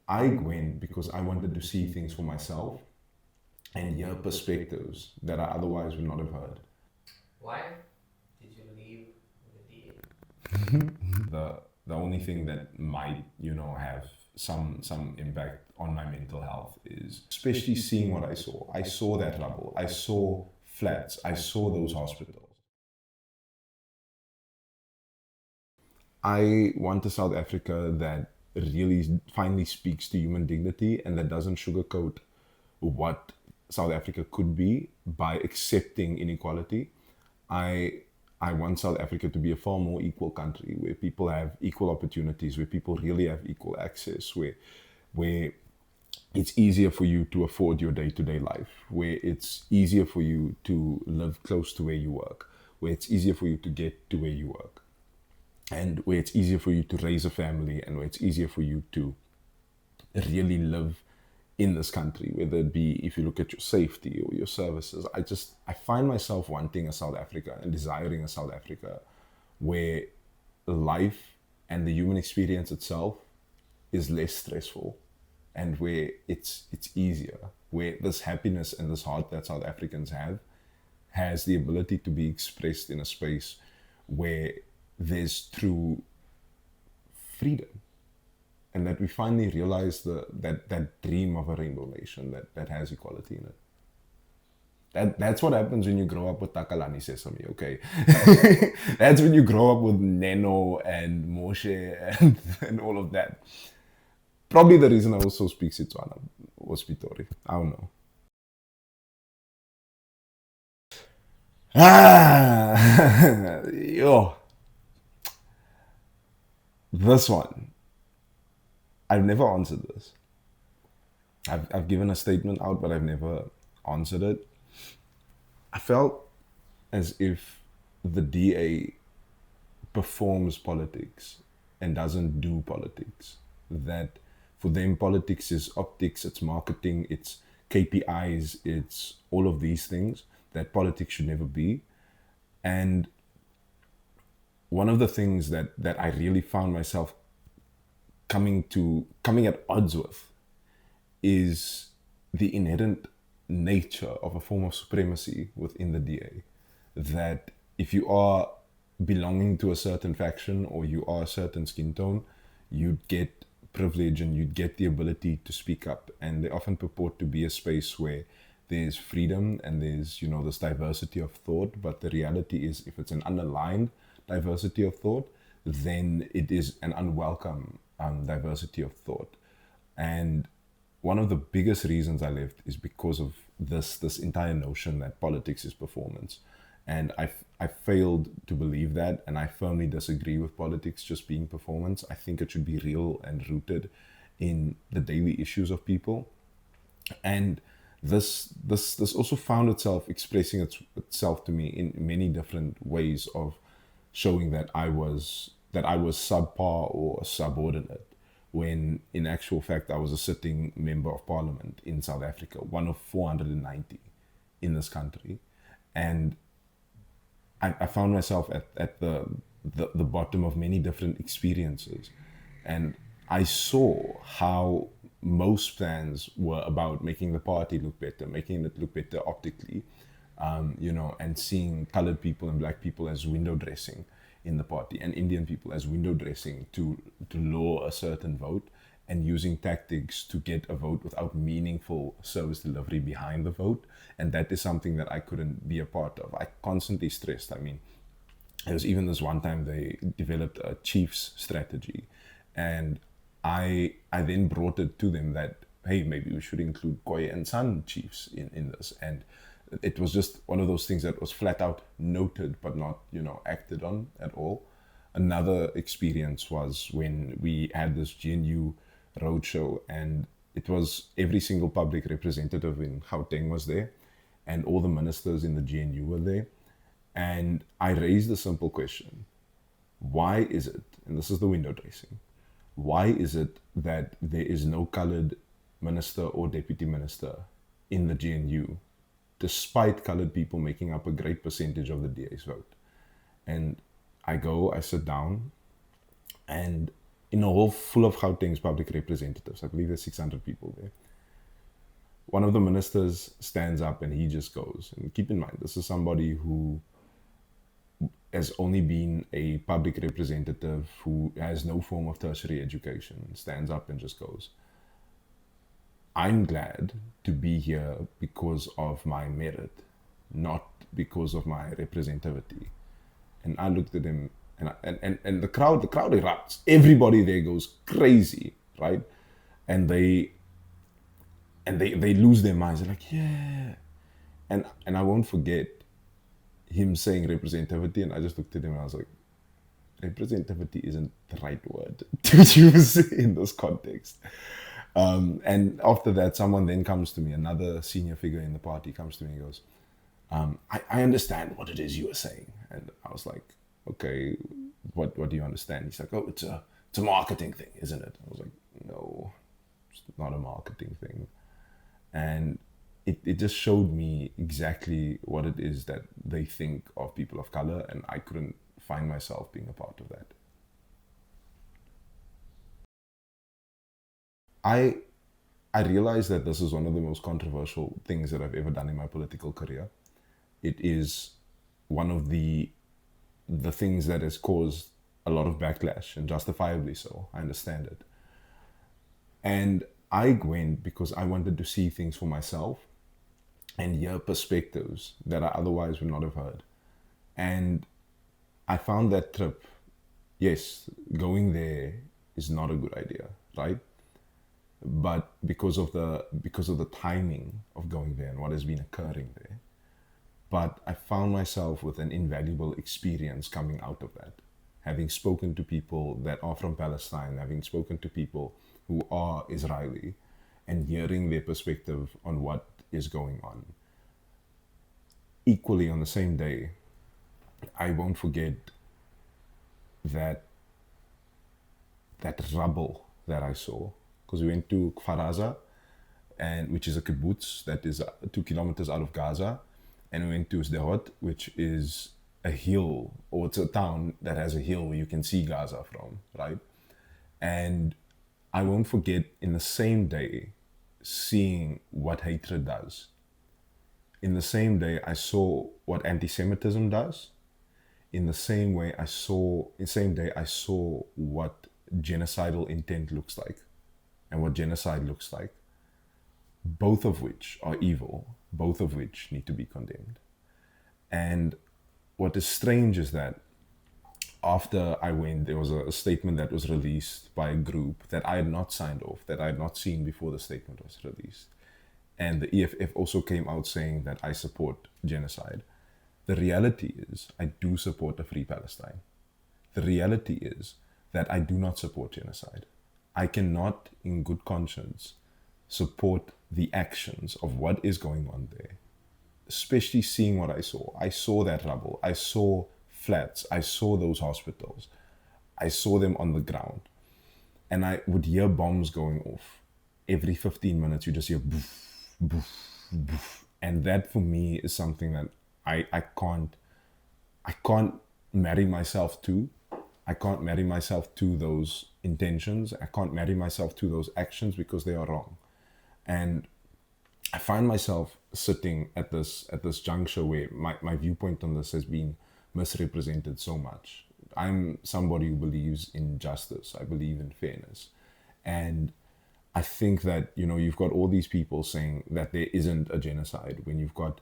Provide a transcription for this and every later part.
I went because I wanted to see things for myself and hear perspectives that I otherwise would not have heard. Why did you leave the DA? The only thing that might, have some impact on my mental health is especially seeing what I saw. I saw that rubble. I saw flats. I saw those hospitals. I want a South Africa that really finally speaks to human dignity and that doesn't sugarcoat what South Africa could be by accepting inequality. I I want South Africa to be a far more equal country where people have equal opportunities, where people really have equal access, where it's easier for you to afford your day-to-day life, where it's easier for you to live close to where you work, where it's easier for you to get to where you work, and where it's easier for you to raise a family, and where it's easier for you to really live in this country, whether it be if you look at your safety or your services. I find myself wanting a South Africa and desiring a South Africa where life and the human experience itself is less stressful and where it's easier, where this happiness and this heart that South Africans have has the ability to be expressed in a space where there's true freedom, and that we finally realize that dream of a rainbow nation that has equality in it. That's what happens when you grow up with Takalani Sesame, okay? That's when you grow up with Neno and Moshe and all of that. Probably the reason I also speak Setswana was Pitori. I don't know. Yo, this one. I've never answered this. I've given a statement out, but I've never answered it. I felt as if the DA performs politics and doesn't do politics. That for them, politics is optics, it's marketing, it's KPIs, it's all of these things that politics should never be. And one of the things that I really found myself coming at odds with is the inherent nature of a form of supremacy within the DA. That if you are belonging to a certain faction or you are a certain skin tone, you'd get privilege and you'd get the ability to speak up. And they often purport to be a space where there's freedom and there's, this diversity of thought. But the reality is, if it's an underlined diversity of thought, then it is an unwelcome diversity of thought. And one of the biggest reasons I left is because of this entire notion that politics is performance. And I failed to believe that, and I firmly disagree with politics just being performance. I think it should be real and rooted in the daily issues of people. And this also found itself expressing itself to me in many different ways of showing that I was subpar or subordinate, when in actual fact I was a sitting member of parliament in South Africa, one of 490 in this country. And I found myself at the bottom of many different experiences. And I saw how most plans were about making the party look better, making it look better optically, and seeing colored people and black people as window dressing in the party, and Indian people as window dressing to lure a certain vote, and using tactics to get a vote without meaningful service delivery behind the vote. And that is something that I couldn't be a part of. I constantly stressed. I mean, there was even this one time they developed a chiefs strategy, and I then brought it to them that, hey, maybe we should include Koye and San chiefs in this. And it was just one of those things that was flat out noted but not acted on at all. Another experience was when we had this GNU roadshow, and it was every single public representative in Gauteng was there, and all the ministers in the GNU were there. And I raised a simple question: why is it, and this is the window dressing, why is it that there is no colored minister or deputy minister in the GNU, despite colored people making up a great percentage of the DA's vote? And I sit down, and in a hall full of Gauteng's public representatives. I believe there's 600 people there. One of the ministers stands up and he just goes. And keep in mind, this is somebody who has only been a public representative, who has no form of tertiary education, stands up and just goes, I'm glad to be here because of my merit, not because of my representativity. And I looked at him, and the crowd erupts. Everybody there goes crazy, right? And they lose their minds. They're like, yeah. And I won't forget him saying representativity, and I just looked at him and I was like, representativity isn't the right word to use in this context. And after that, someone then comes to me, another senior figure in the party comes to me and goes, I understand what it is you are saying. And I was like, okay, what do you understand? He's like, oh, it's a marketing thing, isn't it? I was like, no, it's not a marketing thing. And it just showed me exactly what it is that they think of people of color, and I couldn't find myself being a part of that. I realized that this is one of the most controversial things that I've ever done in my political career. It is one of the things that has caused a lot of backlash, and justifiably so. I understand it. And I went because I wanted to see things for myself and hear perspectives that I otherwise would not have heard. And I found that trip, yes, going there is not a good idea, right? But because of the timing of going there and what has been occurring there, but I found myself with an invaluable experience coming out of that. Having spoken to people that are from Palestine, having spoken to people who are Israeli, and hearing their perspective on what is going on. Equally, on the same day, I won't forget that rubble that I saw, because we went to Kfar, and which is a kibbutz that is 2 kilometers out of Gaza, and we went to Sderot, which is a hill, or it's a town that has a hill where you can see Gaza from, right? And I won't forget, in the same day, seeing what hatred does. In the same day, I saw what anti-Semitism does. In the same day, I saw what genocidal intent looks like and what genocide looks like. Both of which are evil, both of which need to be condemned. And what is strange is that after I went, there was a statement that was released by a group that I had not signed off, that I had not seen before the statement was released. And the EFF also came out saying that I support genocide. The reality is, I do support a free Palestine. The reality is that I do not support genocide. I cannot, in good conscience, support the actions of what is going on there, especially seeing what I saw. I saw that rubble. I saw flats. I saw those hospitals. I saw them on the ground. And I would hear bombs going off. Every 15 minutes, you just hear boof, boof, boof. And that for me is something that I can't marry myself to. I can't marry myself to those intentions. I can't marry myself to those actions because they are wrong. And I find myself sitting at this juncture where my viewpoint on this has been misrepresented so much. I'm somebody who believes in justice. I believe in fairness. And I think that, you've got all these people saying that there isn't a genocide when you've got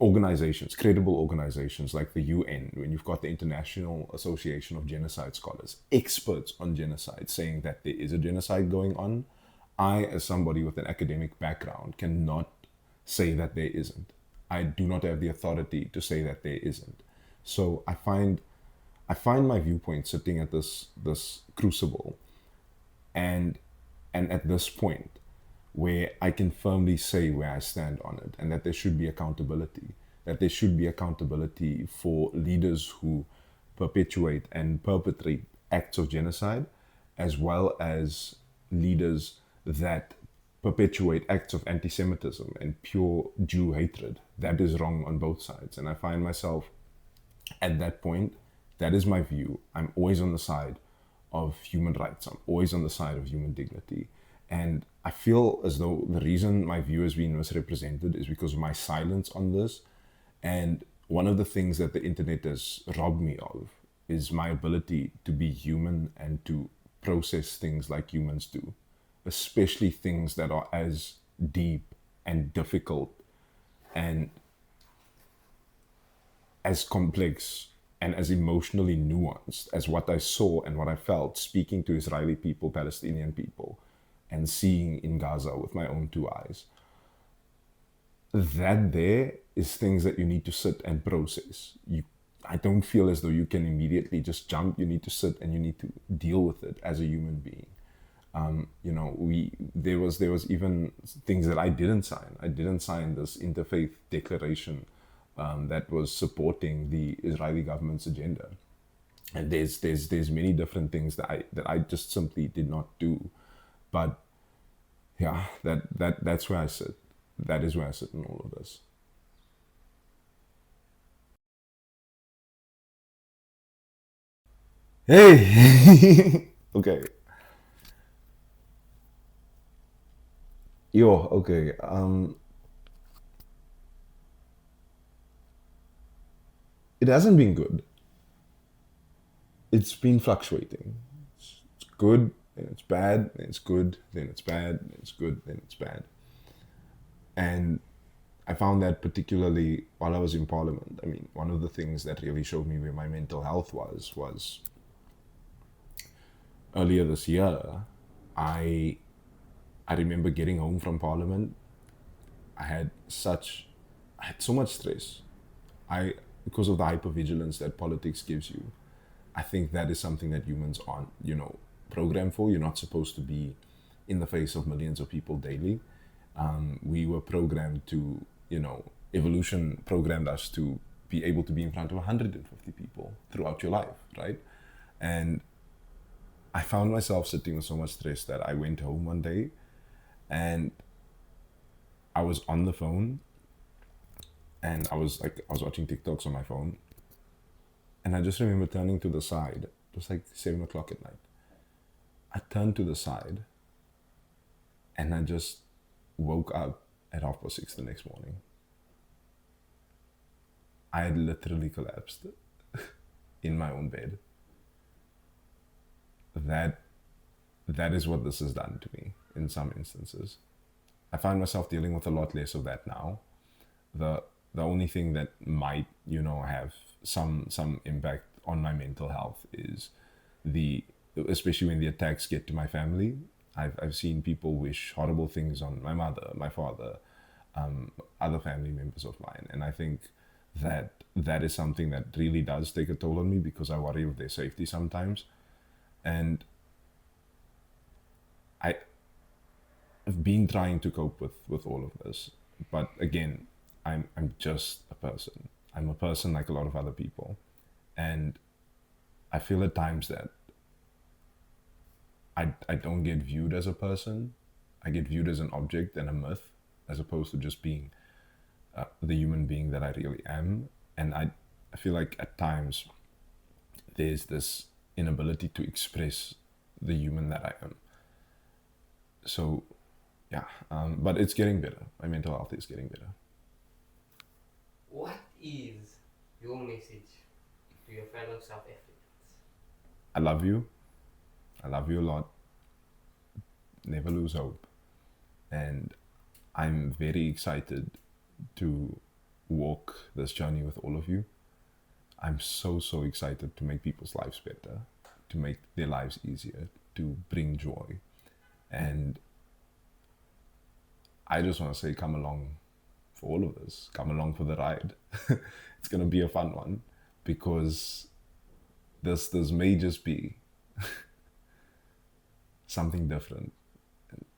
organizations, credible organizations like the UN, when you've got the International Association of Genocide Scholars, experts on genocide saying that there is a genocide going on. I, as somebody with an academic background, cannot say that there isn't. I do not have the authority to say that there isn't. So I find my viewpoint sitting at this crucible, and at this point where I can firmly say where I stand on it, and that there should be accountability. That there should be accountability for leaders who perpetuate and perpetrate acts of genocide, as well as leaders that perpetuate acts of anti-Semitism and pure Jew hatred. That is wrong on both sides. And I find myself at that point, that is my view. I'm always on the side of human rights. I'm always on the side of human dignity. And I feel as though the reason my view has been misrepresented is because of my silence on this. And one of the things that the internet has robbed me of is my ability to be human and to process things like humans do, especially things that are as deep and difficult and as complex and as emotionally nuanced as what I saw and what I felt speaking to Israeli people, Palestinian people, and seeing in Gaza with my own two eyes. That there is things that you need to sit and process. I don't feel as though you can immediately just jump. You need to sit and you need to deal with it as a human being. There was even things that I didn't sign. I didn't sign this interfaith declaration that was supporting the Israeli government's agenda. And there's many different things that I just simply did not do. But yeah, that's where I sit. That is where I sit in all of this. Hey, okay. Okay. It hasn't been good. It's been fluctuating. It's good, then it's bad, then it's good, then it's bad, then it's good, then it's bad. And I found that particularly while I was in Parliament. I mean, one of the things that really showed me where my mental health was earlier this year. I remember getting home from Parliament. I had so much stress. Because of the hypervigilance that politics gives you, I think that is something that humans aren't, programmed for. You're not supposed to be in the face of millions of people daily. We were programmed to, evolution programmed us to be able to be in front of 150 people throughout your life, right? And I found myself sitting with so much stress that I went home one day and I was on the phone and I was watching TikToks on my phone. And I just remember turning to the side. It was like 7 o'clock at night. I turned to the side and I just woke up at 6:30 the next morning. I had literally collapsed in my own bed. That is what this has done to me in some instances. I find myself dealing with a lot less of that now. The only thing that might, have some impact on my mental health is especially when the attacks get to my family. I've seen people wish horrible things on my mother, my father, other family members of mine. And I think that is something that really does take a toll on me because I worry of their safety sometimes. And I've been trying to cope with all of this. But again, I'm just a person. I'm a person like a lot of other people. And I feel at times that I don't get viewed as a person. I get viewed as an object and a myth, as opposed to just being the human being that I really am. And I feel like at times there's this inability to express the human that I am. So, yeah, but it's getting better. My mental health is getting better. What is your message to your fellow South Africans? I love you. I love you a lot. Never lose hope. And I'm very excited to walk this journey with all of you. I'm so excited to make people's lives better, to make their lives easier, to bring joy. And I just want to say, come along for all of this. Come along for the ride. It's going to be a fun one because this may just be something different,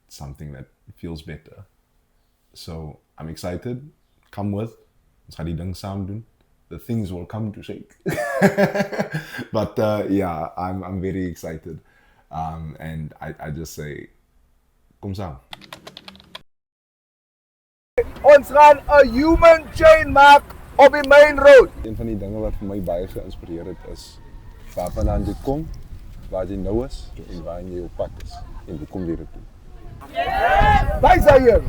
something that feels better. So I'm excited. Come with. Ons gaan die ding saam doen. The things will come to shape. But yeah, I'm very excited. And I just say, kom saam. Ons gaan 'n human chain maak op die main road. Een van die dinge wat vir my baie geïnspireer het is waar vandaan dit kom waar jy nou is en waar jy op pad is en hoe kom jy dit toe? Wij zijn hier.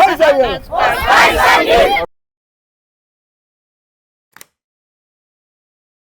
Wij zijn hier.